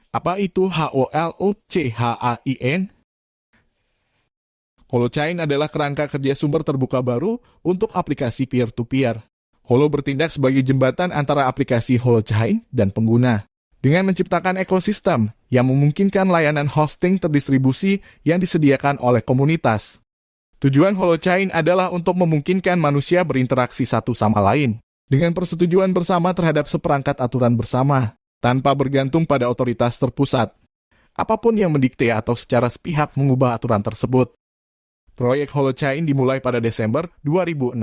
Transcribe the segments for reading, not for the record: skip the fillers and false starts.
Apa itu HOLOCHAIN? Holochain adalah kerangka kerja sumber terbuka baru untuk aplikasi peer-to-peer. Holo bertindak sebagai jembatan antara aplikasi Holochain dan pengguna, dengan menciptakan ekosistem yang memungkinkan layanan hosting terdistribusi yang disediakan oleh komunitas. Tujuan Holochain adalah untuk memungkinkan manusia berinteraksi satu sama lain, dengan persetujuan bersama terhadap seperangkat aturan bersama, tanpa bergantung pada otoritas terpusat, apapun yang mendikte atau secara sepihak mengubah aturan tersebut. Proyek Holochain dimulai pada Desember 2016.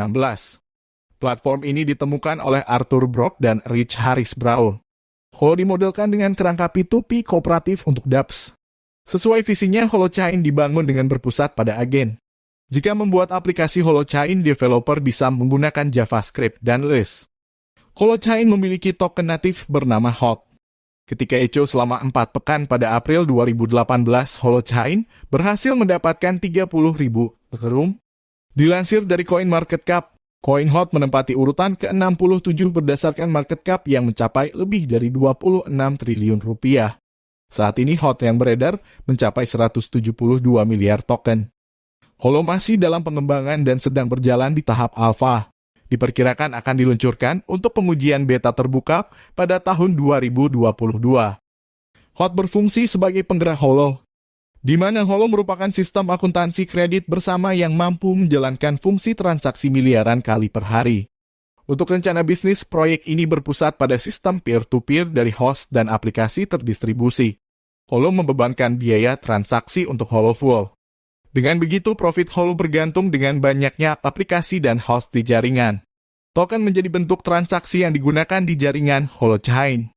Platform ini ditemukan oleh Arthur Brock dan Rich Harris Brown. Holo dimodelkan dengan kerangka P2P kooperatif untuk dApps. Sesuai visinya, Holochain dibangun dengan berpusat pada agen. Jika membuat aplikasi Holochain, developer bisa menggunakan JavaScript dan Lisp. Holochain memiliki token natif bernama HOT. Ketika echo selama 4 pekan pada April 2018, Holochain berhasil mendapatkan 30.000 Ethereum. Dilansir dari CoinMarketCap, CoinHot menempati urutan ke-67 berdasarkan market cap yang mencapai lebih dari 26 triliun rupiah. Saat ini HOT yang beredar mencapai 172 miliar token. Holo masih dalam pengembangan dan sedang berjalan di tahap alpha. Diperkirakan akan diluncurkan untuk pengujian beta terbuka pada tahun 2022. HOT berfungsi sebagai penggerak Holo, di mana Holo merupakan sistem akuntansi kredit bersama yang mampu menjalankan fungsi transaksi miliaran kali per hari. Untuk rencana bisnis, proyek ini berpusat pada sistem peer-to-peer dari host dan aplikasi terdistribusi. Holo membebankan biaya transaksi untuk Holo Full. Dengan begitu, profit Holo bergantung dengan banyaknya aplikasi dan host di jaringan. Token menjadi bentuk transaksi yang digunakan di jaringan Holochain.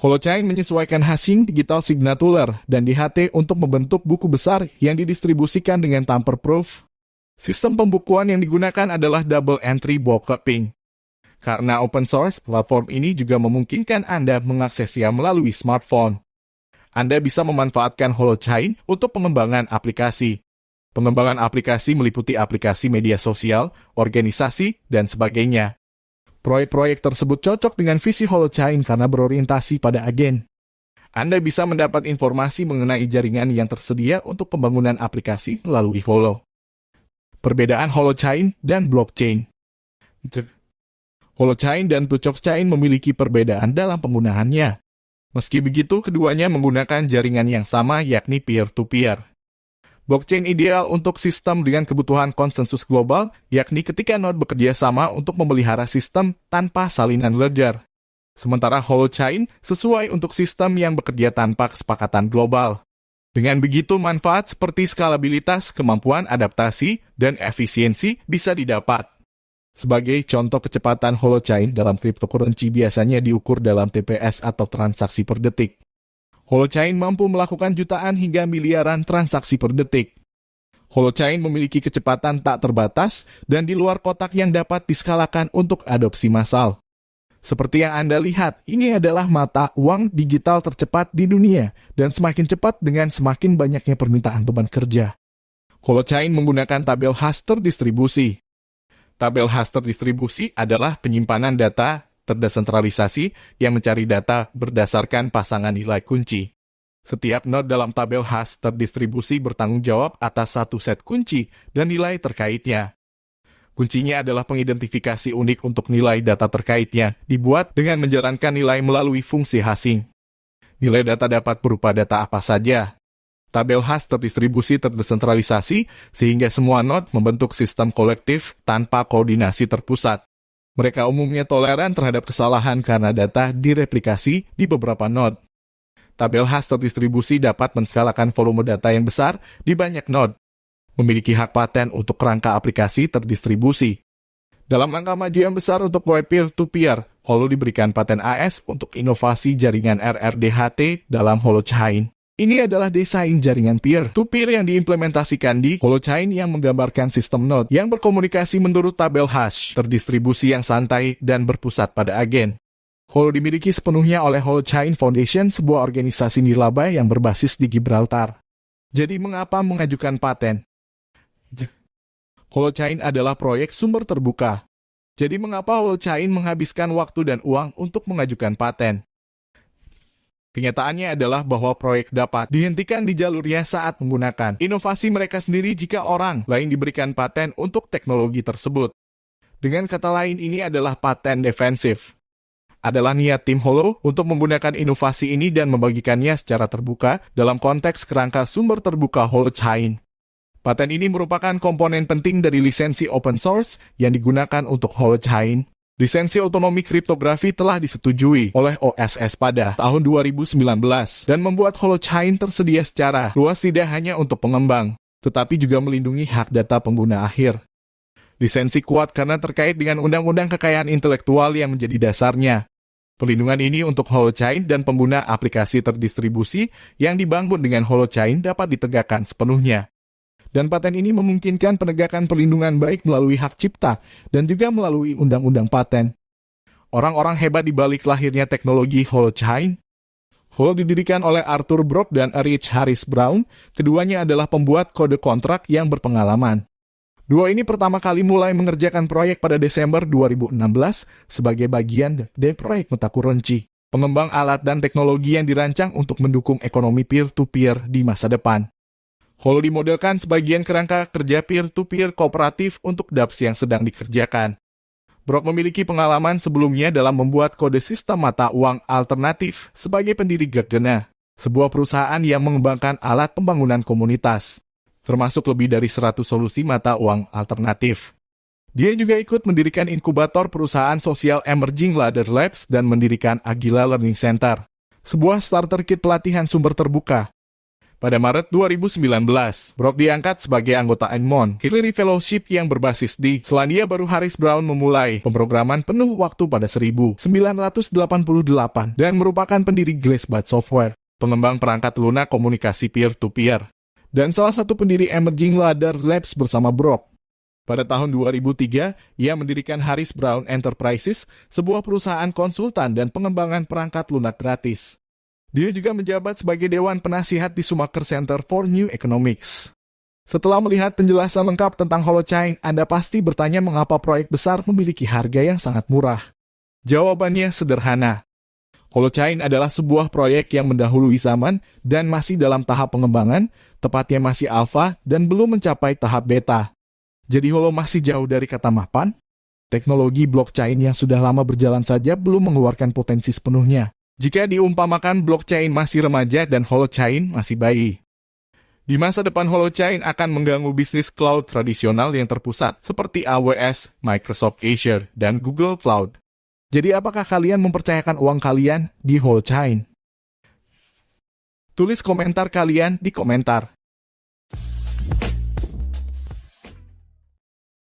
Holochain menyesuaikan hashing digital signature dan DHT untuk membentuk buku besar yang didistribusikan dengan tamper-proof. Sistem pembukuan yang digunakan adalah double entry bookkeeping. Karena open source, platform ini juga memungkinkan Anda mengaksesnya melalui smartphone. Anda bisa memanfaatkan Holochain untuk pengembangan aplikasi. Pengembangan aplikasi meliputi aplikasi media sosial, organisasi, dan sebagainya. Proyek-proyek tersebut cocok dengan visi Holochain karena berorientasi pada agen. Anda bisa mendapat informasi mengenai jaringan yang tersedia untuk pembangunan aplikasi melalui Holo. Perbedaan Holochain dan blockchain. Holochain dan blockchain memiliki perbedaan dalam penggunaannya. Meski begitu, keduanya menggunakan jaringan yang sama, yakni peer-to-peer. Blockchain ideal untuk sistem dengan kebutuhan konsensus global, yakni ketika node bekerja sama untuk memelihara sistem tanpa salinan ledger. Sementara Holochain sesuai untuk sistem yang bekerja tanpa kesepakatan global. Dengan begitu, manfaat seperti skalabilitas, kemampuan adaptasi, dan efisiensi bisa didapat. Sebagai contoh, kecepatan Holochain dalam cryptocurrency biasanya diukur dalam TPS atau transaksi per detik. Holochain mampu melakukan jutaan hingga miliaran transaksi per detik. Holochain memiliki kecepatan tak terbatas dan di luar kotak yang dapat diskalakan untuk adopsi massal. Seperti yang Anda lihat, ini adalah mata uang digital tercepat di dunia dan semakin cepat dengan semakin banyaknya permintaan beban kerja. Holochain menggunakan tabel hash terdistribusi. Tabel hash terdistribusi adalah penyimpanan data terdesentralisasi yang mencari data berdasarkan pasangan nilai kunci. Setiap node dalam tabel hash terdistribusi bertanggung jawab atas satu set kunci dan nilai terkaitnya. Kuncinya adalah pengidentifikasi unik untuk nilai data terkaitnya, dibuat dengan menjalankan nilai melalui fungsi hashing. Nilai data dapat berupa data apa saja. Tabel hash terdistribusi terdesentralisasi sehingga semua node membentuk sistem kolektif tanpa koordinasi terpusat. Mereka umumnya toleran terhadap kesalahan karena data direplikasi di beberapa node. Tabel hash terdistribusi dapat menskalakan volume data yang besar di banyak node. Memiliki hak paten untuk kerangka aplikasi terdistribusi. Dalam angka maju yang besar untuk proyek peer-to-peer, Holo diberikan paten AS untuk inovasi jaringan RRDHT dalam Holochain. Ini adalah desain jaringan peer-to-peer yang diimplementasikan di Holochain yang menggambarkan sistem node yang berkomunikasi menurut tabel hash, terdistribusi yang santai dan berpusat pada agen. Holo dimiliki sepenuhnya oleh Holochain Foundation, sebuah organisasi nirlaba yang berbasis di Gibraltar. Jadi mengapa mengajukan paten? Holochain adalah proyek sumber terbuka. Jadi mengapa Holochain menghabiskan waktu dan uang untuk mengajukan paten? Kenyataannya adalah bahwa proyek dapat dihentikan di jalurnya saat menggunakan inovasi mereka sendiri jika orang lain diberikan paten untuk teknologi tersebut. Dengan kata lain, ini adalah paten defensif. Adalah niat tim Holo untuk menggunakan inovasi ini dan membagikannya secara terbuka dalam konteks kerangka sumber terbuka Holochain. Paten ini merupakan komponen penting dari lisensi open source yang digunakan untuk Holochain. Lisensi otonomi kriptografi telah disetujui oleh OSS pada tahun 2019 dan membuat Holochain tersedia secara luas tidak hanya untuk pengembang, tetapi juga melindungi hak data pengguna akhir. Lisensi kuat karena terkait dengan undang-undang kekayaan intelektual yang menjadi dasarnya. Perlindungan ini untuk Holochain dan pengguna aplikasi terdistribusi yang dibangun dengan Holochain dapat ditegakkan sepenuhnya. Dan paten ini memungkinkan penegakan perlindungan baik melalui hak cipta dan juga melalui undang-undang paten. Orang-orang hebat di balik lahirnya teknologi Holochain. Holo didirikan oleh Arthur Brock dan Erich Harris Brown. Keduanya adalah pembuat kode kontrak yang berpengalaman. Dua ini pertama kali mulai mengerjakan proyek pada Desember 2016 sebagai bagian dari proyek MetaCurrency, pengembang alat dan teknologi yang dirancang untuk mendukung ekonomi peer-to-peer di masa depan. Holo dimodelkan sebagian kerangka kerja peer-to-peer kooperatif untuk dApps yang sedang dikerjakan. Brock memiliki pengalaman sebelumnya dalam membuat kode sistem mata uang alternatif sebagai pendiri Gardena, sebuah perusahaan yang mengembangkan alat pembangunan komunitas, termasuk lebih dari 100 solusi mata uang alternatif. Dia juga ikut mendirikan inkubator perusahaan sosial Emerging Ladder Labs dan mendirikan Agila Learning Center, sebuah starter kit pelatihan sumber terbuka. Pada Maret 2019, Brock diangkat sebagai anggota Edmond Hillary Fellowship yang berbasis di Selandia Baru. Harris Brown memulai pemrograman penuh waktu pada 1988 dan merupakan pendiri Glassbot Software, pengembang perangkat lunak komunikasi peer-to-peer, dan salah satu pendiri Emerging Ladder Labs bersama Brock. Pada tahun 2003, ia mendirikan Harris Brown Enterprises, sebuah perusahaan konsultan dan pengembangan perangkat lunak gratis. Dia juga menjabat sebagai Dewan Penasihat di Schumacher Center for New Economics. Setelah melihat penjelasan lengkap tentang Holochain, Anda pasti bertanya mengapa proyek besar memiliki harga yang sangat murah. Jawabannya sederhana. Holochain adalah sebuah proyek yang mendahului zaman dan masih dalam tahap pengembangan, tepatnya masih alfa dan belum mencapai tahap beta. Jadi Holo masih jauh dari kata mapan? Teknologi blockchain yang sudah lama berjalan saja belum mengeluarkan potensi sepenuhnya. Jika diumpamakan blockchain masih remaja dan Holochain masih bayi. Di masa depan Holochain akan mengganggu bisnis cloud tradisional yang terpusat seperti AWS, Microsoft Azure, dan Google Cloud. Jadi apakah kalian mempercayakan uang kalian di Holochain? Tulis komentar kalian di komentar.